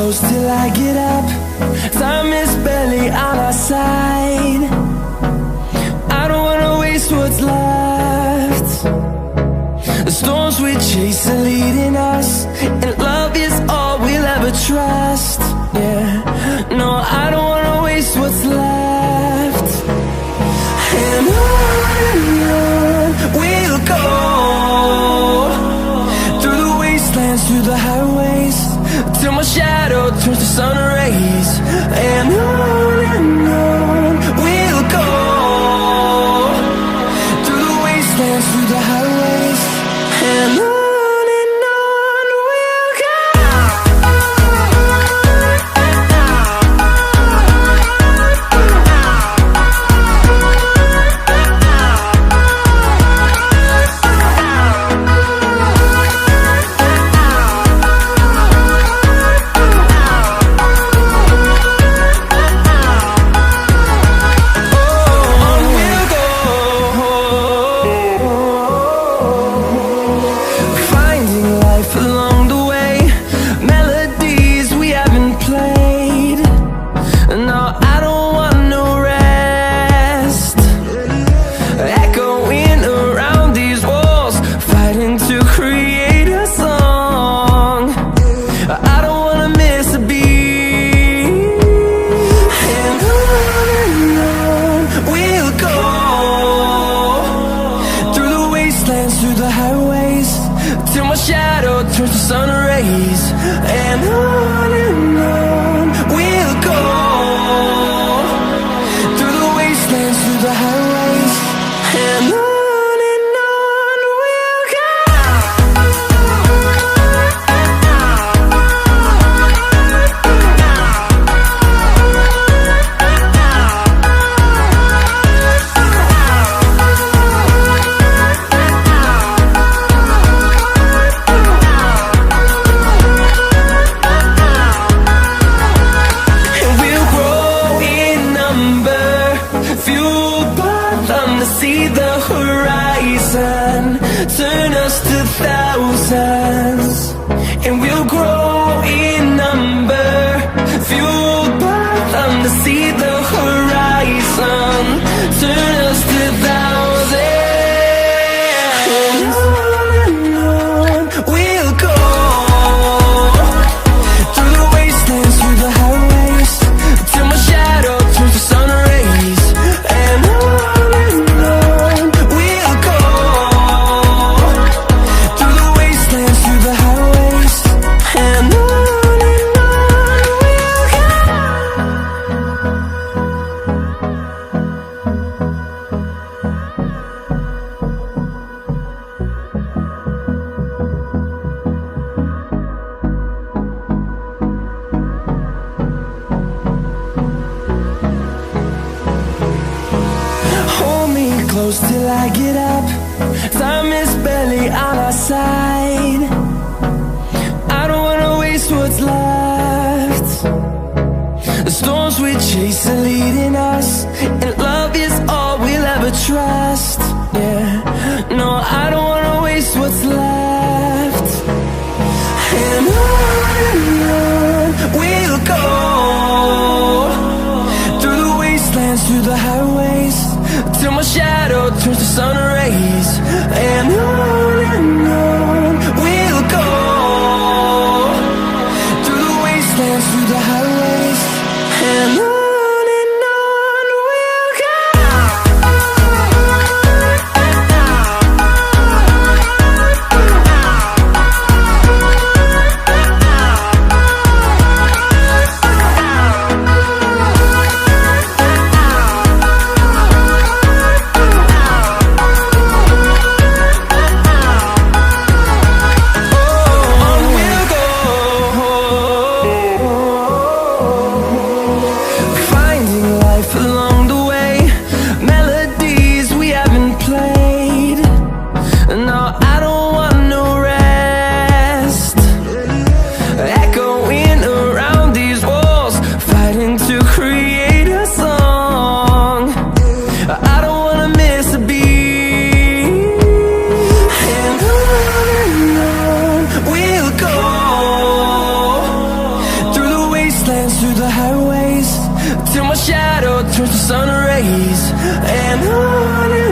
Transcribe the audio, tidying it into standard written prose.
close till I get up. Time is barely on our side. I don't wanna waste what's left. The storms we chase are leading us, and love is all we'll ever trust. Yeah, no, I don't wanna waste what's left. And on we'll go, through the wastelands, through the highways, till my shadow turns to sun rays. And on we'll go, through the wastelands, through the highways, and on we'll go. Through the highways, till my shadow turns to sun rays. And on we'll go, through the wastelands, through the highways, and on we'll go. See the horizon, turn us to thousands, and we'll grow in number, fueled by them to see the horizon, turn us to thousands. And on we'll go, through the wastelands, through the highways, till my shadow turns to sun rays. And close till I get up. Time is barely on our side. I don't wanna waste what's left. The storms we chase are leading us, and love is all we'll ever trust. Yeah, no, I don't wanna waste what's left. And on we'll go, through the wastelands, through the highways, till my shadow turns to sun rays. And on we'll go, through the wastelands, through the highways, and on till my shadow turns to sun rays. And on